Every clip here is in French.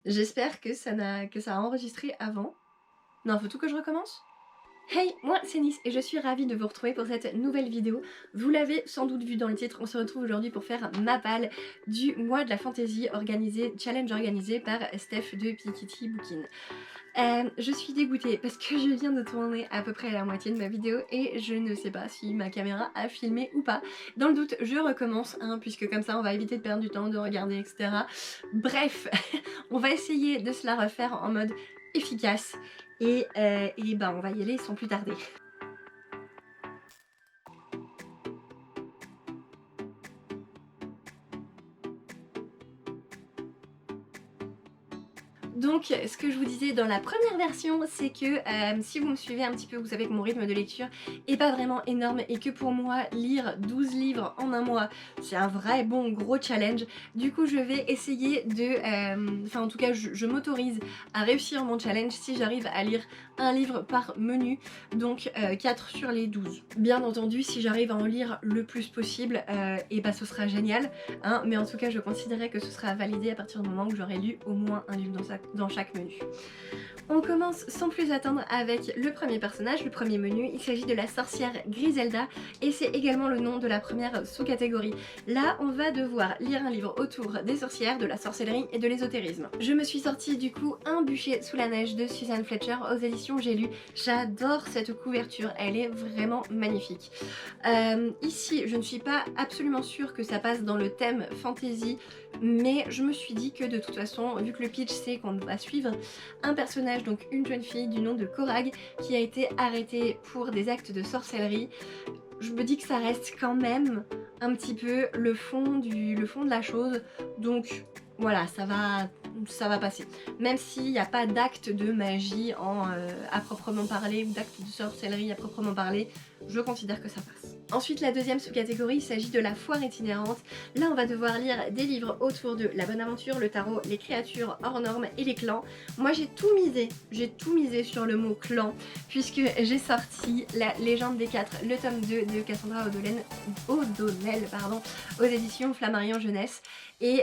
J'espère que ça a enregistré avant. Non, faut tout que je recommence? Hey, moi c'est Nice et je suis ravie de vous retrouver pour cette nouvelle vidéo. Vous l'avez sans doute vu dans le titre, on se retrouve aujourd'hui pour faire ma palle du mois de la fantasy challenge organisé par Steph de Pikiti Bookin. Je suis dégoûtée parce que je viens de tourner à peu près la moitié de ma vidéo et je ne sais pas si ma caméra a filmé ou pas. Dans le doute, je recommence, puisque comme ça on va éviter de perdre du temps, de regarder, etc. Bref, on va essayer de se la refaire en mode efficace et bah on va y aller sans plus tarder. Donc ce que je vous disais dans la première version, c'est que si vous me suivez un petit peu, vous savez que mon rythme de lecture est pas vraiment énorme et que pour moi lire 12 livres en un mois c'est un vrai bon gros challenge. Du coup je vais essayer de... Enfin en tout cas je m'autorise à réussir mon challenge si j'arrive à lire un livre par menu, donc 4 sur les 12. Bien entendu si j'arrive à en lire le plus possible, et bah ce sera génial, mais en tout cas je considérais que ce sera validé à partir du moment où j'aurai lu au moins un livre dans chaque menu. On commence sans plus attendre avec le premier personnage, le premier menu. Il s'agit de la sorcière Griselda et c'est également le nom de la première sous-catégorie. Là, on va devoir lire un livre autour des sorcières, de la sorcellerie et de l'ésotérisme. Je me suis sortie du coup Un bûcher sous la neige de Suzanne Fletcher aux éditions J'ai lu. J'adore cette couverture, elle est vraiment magnifique. Ici, je ne suis pas absolument sûre que ça passe dans le thème fantasy, mais je me suis dit que de toute façon, vu que le pitch c'est qu'on va suivre un personnage, donc une jeune fille du nom de Korag, qui a été arrêtée pour des actes de sorcellerie, je me dis que ça reste quand même un petit peu le fond de la chose, donc voilà, ça va passer. Même s'il n'y a pas d'acte de magie à proprement parler, ou d'acte de sorcellerie à proprement parler, je considère que ça passe. Ensuite, la deuxième sous-catégorie, il s'agit de la foire itinérante. Là, on va devoir lire des livres autour de la bonne aventure, le tarot, les créatures hors normes et les clans. Moi, j'ai tout misé sur le mot clan, puisque j'ai sorti la légende des quatre, le tome 2 de Cassandra O'Donnell, aux éditions Flammarion Jeunesse. Et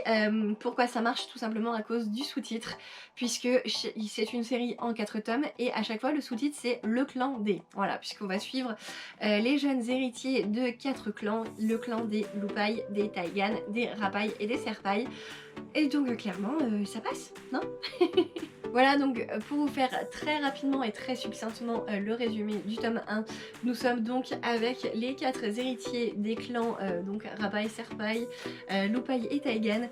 pourquoi ça marche? Tout simplement à cause du sous-titre, puisque c'est une série en 4 tomes et à chaque fois le sous-titre c'est le clan des. Voilà, puisqu'on va suivre les jeunes héritiers de 4 clans, le clan des Loupailles, des Taïgan, des Rapailles et des Serpailles. Et donc clairement ça passe, non? Voilà, donc pour vous faire très rapidement et très succinctement le résumé du tome 1, nous sommes donc avec les 4 héritiers des clans, donc Rapaille, Serpaille, Loupaille et Taïgan.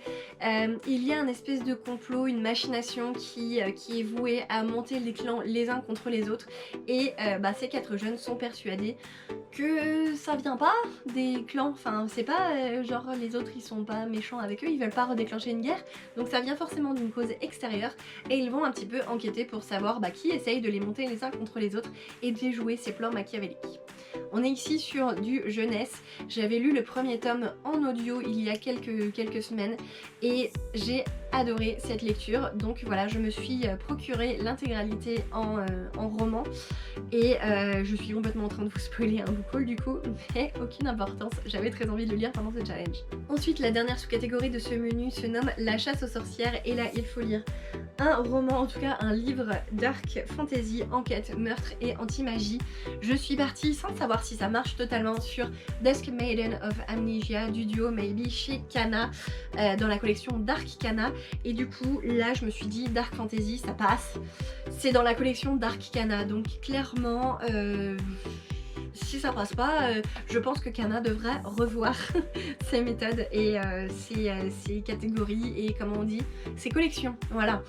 Il y a un espèce de complot, une machination qui est vouée à monter les clans les uns contre les autres, et ces 4 jeunes sont persuadés que ça vient pas des clans, enfin c'est pas genre les autres ils sont pas méchants avec eux, ils veulent pas redéclencher une guerre, donc ça vient forcément d'une cause extérieure et ils vont un petit peu enquêter pour savoir qui essaye de les monter les uns contre les autres et de déjouer ces plans machiavéliques. On est ici sur du jeunesse, j'avais lu le premier tome en audio il y a quelques semaines et j'ai adoré cette lecture, donc voilà, je me suis procuré l'intégralité en roman et je suis complètement en train de vous spoiler un book haul du coup, mais aucune importance, j'avais très envie de le lire pendant ce challenge. Ensuite, la dernière sous-catégorie de ce menu se nomme La chasse aux sorcières et là il faut lire un roman, en tout cas un livre dark fantasy, enquête, meurtre et anti-magie. Je suis partie sans savoir si ça marche totalement sur Dusk Maiden of Amnesia du duo Maybe chez Kana, dans la collection Dark Kana, et du coup là je me suis dit dark fantasy ça passe, c'est dans la collection Dark Kana, donc clairement si ça passe pas, je pense que Kana devrait revoir ses méthodes et ses catégories et comment on dit, ses collections, voilà.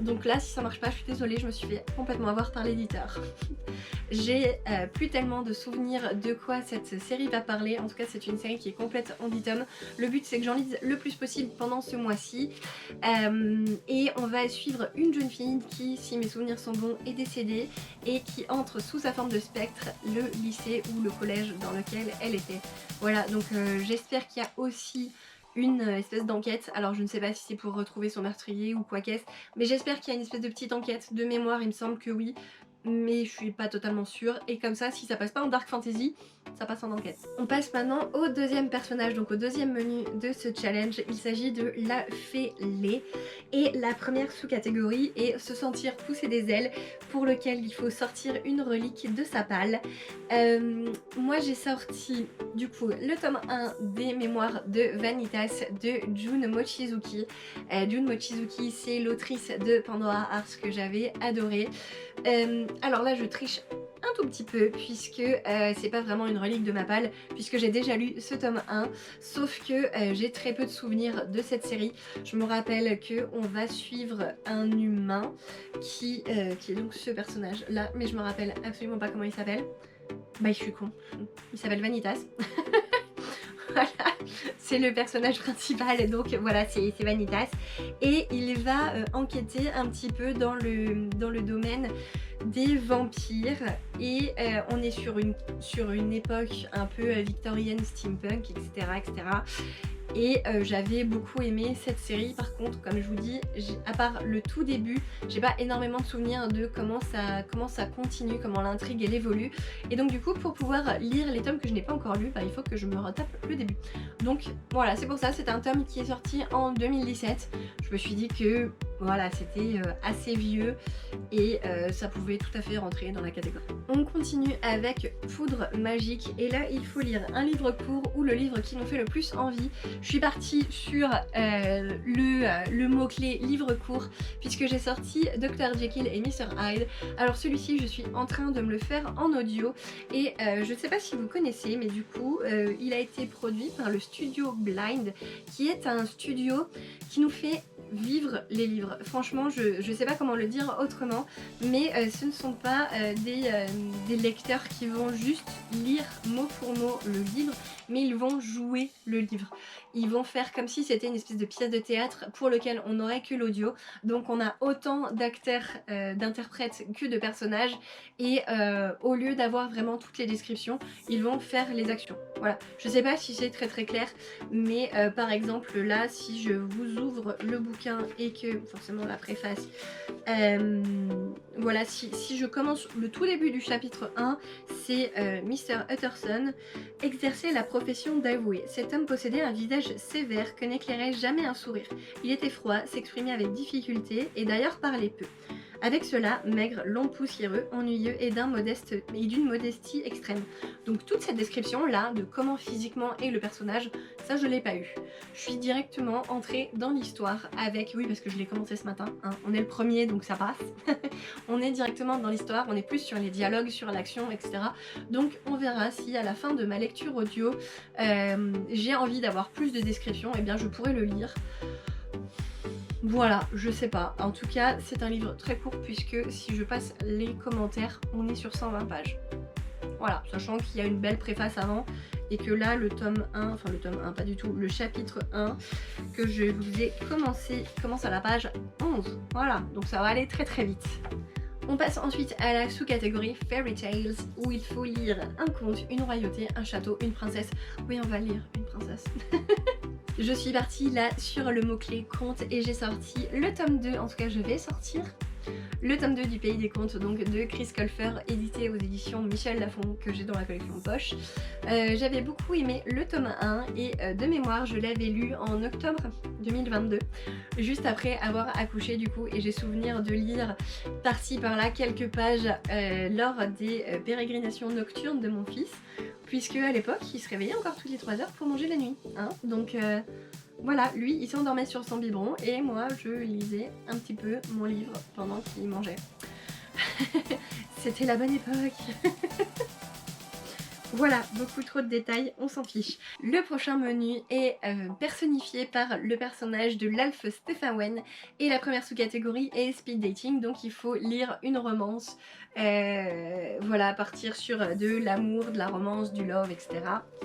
Donc là si ça marche pas, je suis désolée, je me suis fait complètement avoir par l'éditeur. J'ai plus tellement de souvenirs de quoi cette série va parler, en tout cas c'est une série qui est complète en 10 tomes. Le but c'est que j'en lise le plus possible pendant ce mois-ci, et on va suivre une jeune fille qui, si mes souvenirs sont bons, est décédée et qui entre sous sa forme de spectre le lycée ou le collège dans lequel elle était. Voilà, donc j'espère qu'il y a aussi une espèce d'enquête, alors je ne sais pas si c'est pour retrouver son meurtrier ou quoi qu'est-ce, mais j'espère qu'il y a une espèce de petite enquête de mémoire, il me semble que oui. mais je suis pas totalement sûre. Et comme ça, si ça passe pas en dark fantasy, ça passe en enquête. On passe maintenant au deuxième personnage, donc au deuxième menu de ce challenge. Il s'agit de la fée Lé. Et la première sous-catégorie est se sentir pousser des ailes, pour lequel il faut sortir une relique de sa palle. Moi j'ai sorti du coup le tome 1 des mémoires de Vanitas de Jun Mochizuki. Jun Mochizuki, c'est l'autrice de Pandora Hearts que j'avais adoré. Alors là je triche un tout petit peu puisque c'est pas vraiment une relique de ma palle, puisque j'ai déjà lu ce tome 1, sauf que j'ai très peu de souvenirs de cette série. Je me rappelle que on va suivre un humain qui est donc ce personnage là, mais je me rappelle absolument pas comment il s'appelle. Bah je suis con, il s'appelle Vanitas. Voilà, c'est le personnage principal, donc voilà, c'est Vanitas. Et il va enquêter un petit peu dans le domaine des vampires. Et on est sur une époque un peu victorienne, steampunk, etc. etc. Et j'avais beaucoup aimé cette série. Par contre, comme je vous dis, à part le tout début, j'ai pas énormément de souvenirs de comment ça continue, comment l'intrigue elle évolue. Et donc du coup, pour pouvoir lire les tomes que je n'ai pas encore lus, bah, il faut que je me retape le début. Donc voilà, c'est pour ça, c'est un tome qui est sorti en 2017. Je me suis dit que voilà, c'était assez vieux et ça pouvait tout à fait rentrer dans la catégorie. On continue avec Foudre magique, et là il faut lire un livre court ou le livre qui nous fait le plus envie. Je suis partie sur le mot-clé livre court, puisque j'ai sorti Dr Jekyll et Mr Hyde. Alors celui-ci je suis en train de me le faire en audio, et je ne sais pas si vous connaissez, mais du coup il a été produit par le studio Blind, qui est un studio qui nous fait vivre les livres. Franchement, je sais pas comment le dire autrement, mais ce ne sont pas des lecteurs qui vont juste lire mot pour mot le livre, mais ils vont jouer le livre. Ils vont faire comme si c'était une espèce de pièce de théâtre pour lequel on n'aurait que l'audio. Donc on a autant d'acteurs, d'interprètes que de personnages, et au lieu d'avoir vraiment toutes les descriptions, ils vont faire les actions. Voilà, je sais pas si c'est très très clair, mais par exemple là, si je vous ouvre le bouquin et que, forcément la préface, voilà, si je commence le tout début du chapitre 1, c'est Mr Utterson exerçait la profession d'avoué. Cet homme possédait un visage sévère que n'éclairait jamais un sourire. Il était froid, s'exprimait avec difficulté et d'ailleurs parlait peu. Avec cela, maigre, long, poussiéreux, ennuyeux et d'une modestie extrême. Donc toute cette description là de comment physiquement est le personnage, ça je l'ai pas eu. Je suis directement entrée dans l'histoire avec, oui parce que je l'ai commencé ce matin, hein, on est le premier donc ça passe. On est directement dans l'histoire, on est plus sur les dialogues, sur l'action, etc. Donc on verra si à la fin de ma lecture audio, j'ai envie d'avoir plus de descriptions, et bien je pourrai le lire. Voilà, je sais pas. En tout cas, c'est un livre très court puisque si je passe les commentaires, on est sur 120 pages. Voilà, sachant qu'il y a une belle préface avant et que là, le tome 1, enfin le tome 1, pas du tout, le chapitre 1 que je vous ai commence à la page 11. Voilà, donc ça va aller très très vite. On passe ensuite à la sous-catégorie Fairy Tales, où il faut lire un conte, une royauté, un château, une princesse. Oui, on va lire une princesse. Je suis partie là sur le mot-clé conte et j'ai sorti le tome 2, en tout cas je vais sortir le tome 2 du Pays des Contes, donc de Chris Colfer, édité aux éditions Michel Lafon, que j'ai dans la collection poche. J'avais beaucoup aimé le tome 1 et de mémoire je l'avais lu en octobre 2022, juste après avoir accouché du coup, et j'ai souvenir de lire par-ci par-là quelques pages lors des pérégrinations nocturnes de mon fils, puisque à l'époque il se réveillait encore toutes les 3 heures pour manger la nuit, hein, donc voilà, lui il s'endormait sur son biberon et moi je lisais un petit peu mon livre pendant qu'il mangeait. C'était la bonne époque. Voilà, beaucoup trop de détails, on s'en fiche. Le prochain menu est personnifié par le personnage de l'Alphe Stephawen, et la première sous-catégorie est speed dating, donc il faut lire une romance, voilà, partir sur de l'amour, de la romance, du love, etc.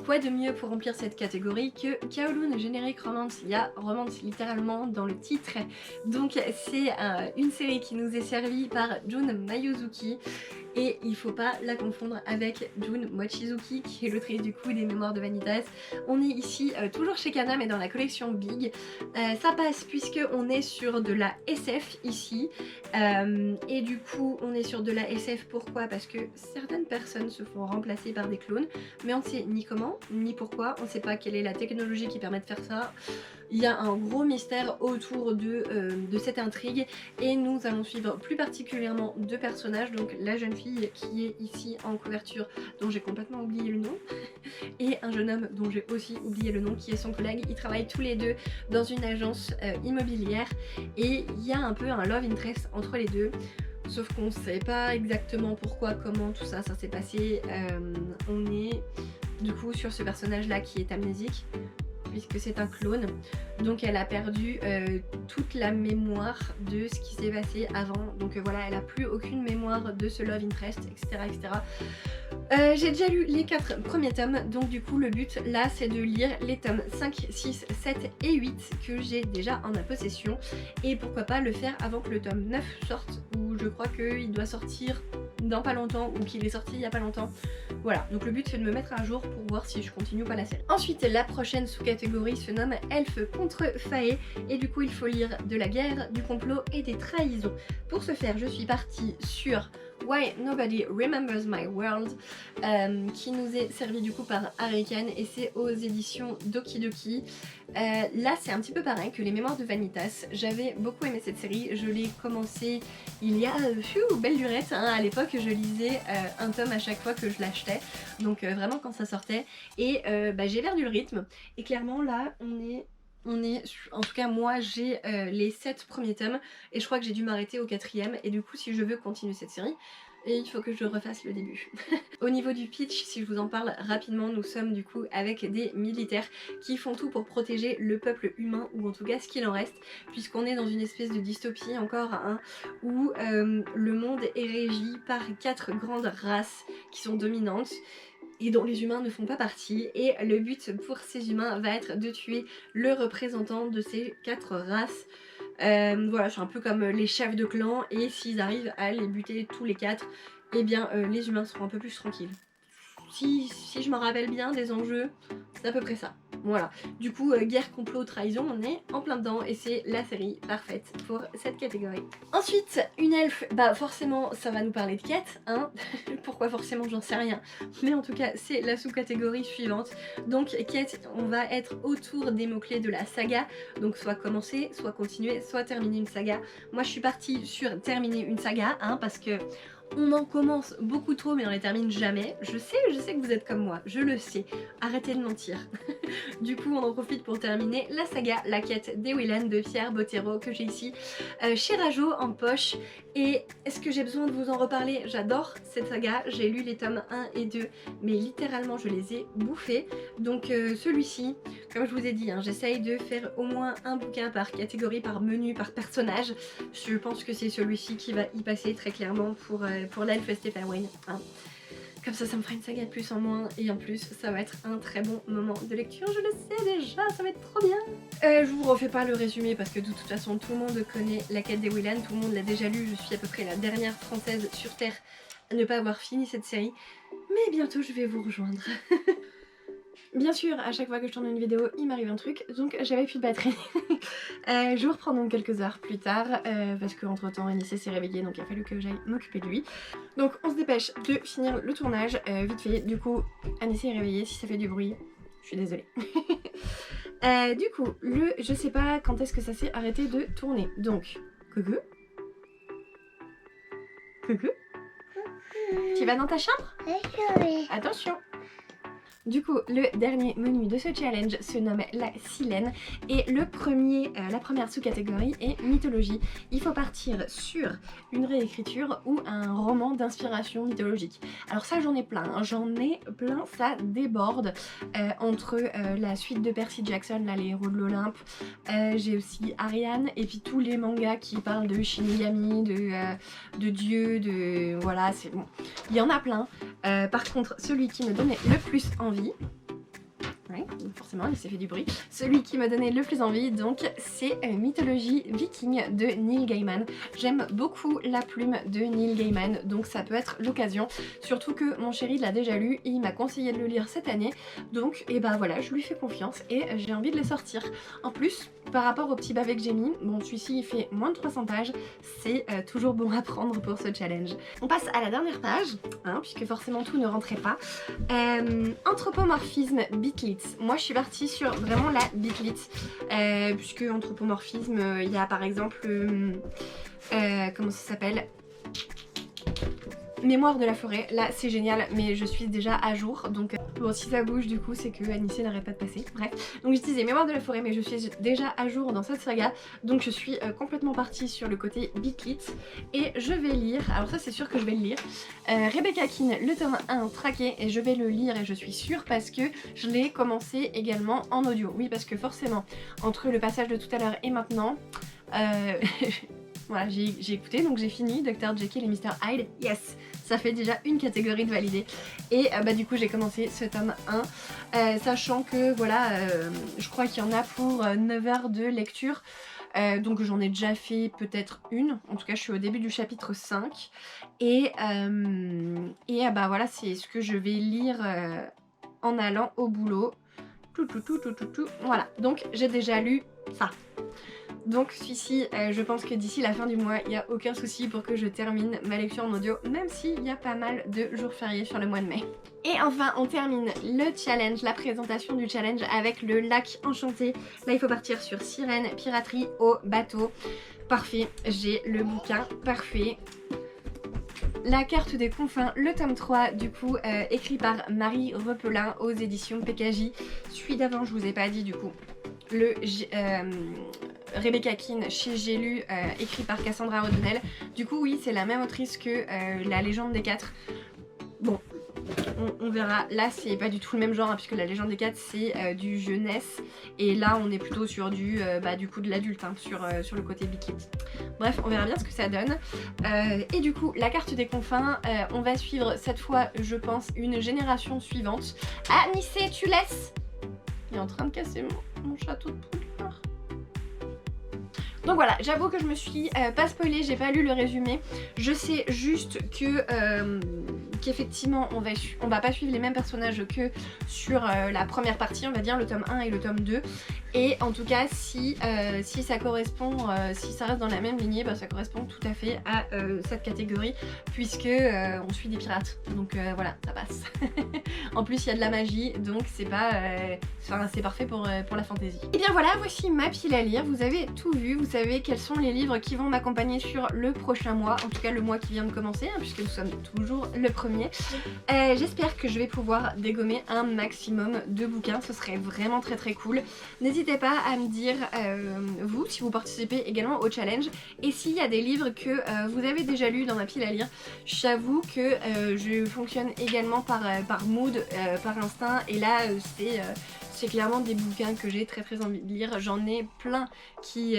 Quoi de mieux pour remplir cette catégorie que Kowloon Generic Romance? Il y a romance littéralement dans le titre, donc c'est une série qui nous est servie par Jun Mayuzuki, et il faut pas la confondre avec Jun Mochizuki. Suzuki qui est l'autrice du coup des Mémoires de Vanitas. On est ici toujours chez Kana mais dans la collection Big. Ça passe puisque on est sur de la SF ici et du coup on est sur de la SF. Pourquoi? Parce que certaines personnes se font remplacer par des clones mais on ne sait ni comment ni pourquoi, on ne sait pas quelle est la technologie qui permet de faire ça. Il y a un gros mystère autour de cette intrigue et nous allons suivre plus particulièrement deux personnages, donc la jeune fille qui est ici en couverture dont j'ai complètement oublié le nom et un jeune homme dont j'ai aussi oublié le nom qui est son collègue. Ils travaillent tous les deux dans une agence immobilière et il y a un peu un love interest entre les deux. Sauf qu'on ne sait pas exactement pourquoi, comment tout ça s'est passé. On est du coup sur ce personnage là qui est amnésique puisque c'est un clone, donc elle a perdu toute la mémoire de ce qui s'est passé avant, donc voilà, elle a plus aucune mémoire de ce love interest, etc. etc. J'ai déjà lu les 4 premiers tomes, donc du coup le but là c'est de lire les tomes 5, 6, 7 et 8 que j'ai déjà en ma possession, et pourquoi pas le faire avant que le tome 9 sorte, où je crois qu'il doit sortir dans pas longtemps ou qu'il est sorti il y a pas longtemps. Voilà, donc le but c'est de me mettre à jour pour voir si je continue ou pas la série. Ensuite la prochaine sous-catégorie se nomme Elfe contre Fae et du coup il faut lire de la guerre, du complot et des trahisons. Pour ce faire je suis partie sur Why Nobody Remembers My World qui nous est servi du coup par Arikan et c'est aux éditions Doki Doki. Là c'est un petit peu pareil que les Mémoires de Vanitas, j'avais beaucoup aimé cette série, je l'ai commencé il y a belle lurette, hein. À l'époque je lisais un tome à chaque fois que je l'achetais, donc vraiment quand ça sortait, et j'ai perdu le rythme et clairement là on est, en tout cas moi j'ai les 7 premiers tomes et je crois que j'ai dû m'arrêter au 4e, et du coup si je veux continuer cette série, et il faut que je refasse le début. Au niveau du pitch, si je vous en parle rapidement, nous sommes du coup avec des militaires qui font tout pour protéger le peuple humain, ou en tout cas ce qu'il en reste, puisqu'on est dans une espèce de dystopie encore, hein, où le monde est régi par 4 grandes races qui sont dominantes et dont les humains ne font pas partie, et le but pour ces humains va être de tuer le représentant de ces 4 races. Voilà, c'est un peu comme les chefs de clan, et s'ils arrivent à les buter tous les 4, eh bien les humains seront un peu plus tranquilles. Si je me rappelle bien des enjeux, c'est à peu près ça. Voilà, du coup guerre, complot, trahison, on est en plein dedans et c'est la série parfaite pour cette catégorie. Ensuite, une elfe, bah forcément ça va nous parler de quête, hein. Pourquoi forcément j'en sais rien, mais en tout cas c'est la sous-catégorie suivante. Donc quête, on va être autour des mots-clés de la saga, donc soit commencer, soit continuer, soit terminer une saga. Moi je suis partie sur terminer une saga, hein, parce que on en commence beaucoup trop mais on les termine jamais. Je sais que vous êtes comme moi, je le sais. Arrêtez de mentir. Du coup on en profite pour terminer la saga La quête des Willan de Pierre Bottero que j'ai ici chez Rajo en poche. Et est-ce que j'ai besoin de vous en reparler? J'adore cette saga, j'ai lu les tomes 1 et 2 mais littéralement je les ai bouffés. Donc celui-ci, comme je vous ai dit, hein, j'essaye de faire au moins un bouquin par catégorie, par menu, par personnage. Je pense que c'est celui-ci qui va y passer très clairement pour l'elfe Stephenwyn, hein. Comme ça me fera une saga de plus en moins, et en plus ça va être un très bon moment de lecture, je le sais déjà, ça va être trop bien. Je vous refais pas le résumé parce que de toute façon tout le monde connaît La quête des Willan, tout le monde l'a déjà lu, je suis à peu près la dernière française sur Terre à ne pas avoir fini cette série, mais bientôt je vais vous rejoindre. Bien sûr, à chaque fois que je tourne une vidéo, il m'arrive un truc, donc j'avais plus de batterie. Je vous reprends donc quelques heures plus tard, parce qu'entre temps Anissé s'est réveillé, donc il a fallu que j'aille m'occuper de lui. Donc on se dépêche de finir le tournage, vite fait. Du coup, Anissé est réveillé, si ça fait du bruit, je suis désolée. Du coup, je sais pas quand est-ce que ça s'est arrêté de tourner, donc... Coucou. Coucou. Tu vas dans ta chambre? Attention. Du coup, le dernier menu de ce challenge se nomme la Silène et la première sous-catégorie est mythologie. Il faut partir sur une réécriture ou un roman d'inspiration mythologique. Alors ça j'en ai plein, hein. J'en ai plein, ça déborde entre la suite de Percy Jackson, là, les héros de l'Olympe, j'ai aussi Ariane et puis tous les mangas qui parlent de Shinigami, de dieux, de... voilà, c'est bon. Il y en a plein. Par contre, celui qui me donnait le plus envie, Ouais, forcément, il s'est fait du bruit. Celui qui m'a donné le plus envie, donc, c'est Mythologie Viking de Neil Gaiman. J'aime beaucoup la plume de Neil Gaiman, donc ça peut être l'occasion. Surtout que mon chéri l'a déjà lu et il m'a conseillé de le lire cette année. Donc, et bah voilà, je lui fais confiance et j'ai envie de le sortir. En plus, par rapport au petit bavet que j'ai mis, bon, celui-ci il fait moins de 300 pages, c'est toujours bon à prendre pour ce challenge. On passe à la dernière page, hein, puisque forcément tout ne rentrait pas. Anthropomorphisme Bitlit. Moi je suis partie sur vraiment la Bitlit, puisque anthropomorphisme, il y a par exemple, comment ça s'appelle, Mémoire de la forêt, là c'est génial, mais je suis déjà à jour, donc bon, si ça bouge du coup c'est que Anissé n'arrête pas de passer, bref. Donc je disais Mémoire de la forêt, mais je suis déjà à jour dans cette saga, donc je suis complètement partie sur le côté Bitlit, et je vais lire, alors ça c'est sûr que je vais le lire, Rebecca Keane, le tome 1 traqué, et je vais le lire et je suis sûre parce que je l'ai commencé également en audio. Oui, parce que forcément, entre le passage de tout à l'heure et maintenant, voilà, j'ai écouté, donc j'ai fini Dr. Jekyll et Mr. Hyde, yes, ça fait déjà une catégorie de validée. Et bah du coup j'ai commencé ce tome 1, sachant que voilà, je crois qu'il y en a pour 9 heures de lecture, donc j'en ai déjà fait peut-être une, en tout cas je suis au début du chapitre 5, et bah voilà, c'est ce que je vais lire en allant au boulot, voilà, donc j'ai déjà lu ça. Donc celui-ci, je pense que d'ici la fin du mois, il n'y a aucun souci pour que je termine ma lecture en audio, même s'il y a pas mal de jours fériés sur le mois de mai. Et enfin, on termine le challenge, la présentation du challenge avec le lac enchanté. Là, il faut partir sur Sirène, piraterie au bateau. Parfait, j'ai le bouquin, parfait. La carte des confins, le tome 3, du coup, écrit par Marie Repelin aux éditions PKJ. Celui d'avant, je vous ai pas dit, du coup, le Rebecca Keane chez J'ai lu, écrit par Cassandra O'Donnell. Du coup, oui, c'est la même autrice que La Légende des 4. Bon, on verra. Là, c'est pas du tout le même genre, hein, puisque La Légende des 4, c'est du jeunesse. Et là, on est plutôt sur du coup de l'adulte, hein, sur le côté Bitlit. Bref, on verra bien ce que ça donne. Et du coup, la carte des confins, on va suivre cette fois, je pense, une génération suivante. Ah, Nissé, tu laisses? Il est en train de casser mon château de poudlard. Donc voilà, j'avoue que je me suis pas spoilée, j'ai pas lu le résumé. Je sais juste que qu'effectivement on va pas suivre les mêmes personnages que sur la première partie, on va dire le tome 1 et le tome 2. Et en tout cas si ça correspond, si ça reste dans la même lignée, bah, ça correspond tout à fait à cette catégorie, puisque on suit des pirates. Donc voilà, ça passe. En plus il y a de la magie, donc c'est pas c'est parfait pour la fantasy. Et bien voilà, voici ma pile à lire, vous avez tout vu, vous savez quels sont les livres qui vont m'accompagner sur le prochain mois, en tout cas le mois qui vient de commencer, hein, puisque nous sommes toujours le premier. J'espère que je vais pouvoir dégommer un maximum de bouquins, ce serait vraiment très cool. N'hésitez pas à me dire, vous, si vous participez également au challenge, et s'il y a des livres que vous avez déjà lus dans ma pile à lire. J'avoue que je fonctionne également par mood, par instinct, et là c'est clairement des bouquins que j'ai très envie de lire. J'en ai plein qui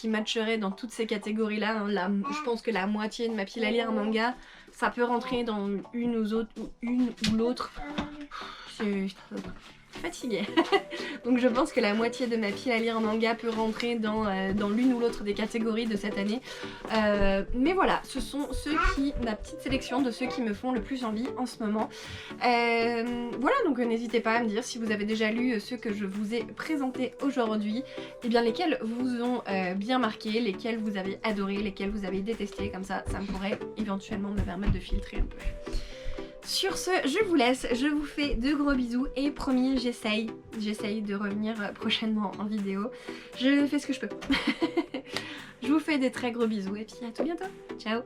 matcheraient dans toutes ces catégories-là. Hein. Je pense que la moitié de ma pile à lire manga, ça peut rentrer dans une ou l'autre. C'est fatiguée. Donc je pense que la moitié de ma pile à lire en manga peut rentrer dans l'une ou l'autre des catégories de cette année. Mais voilà, ce sont ma petite sélection de ceux qui me font le plus envie en ce moment. Voilà, donc n'hésitez pas à me dire si vous avez déjà lu ceux que je vous ai présentés aujourd'hui, et bien lesquels vous ont bien marqué, lesquels vous avez adoré, lesquels vous avez détesté, comme ça me pourrait éventuellement me permettre de filtrer un peu. Sur ce, je vous laisse, je vous fais de gros bisous et promis, j'essaye de revenir prochainement en vidéo. Je fais ce que je peux. Je vous fais des très gros bisous et puis à tout bientôt. Ciao!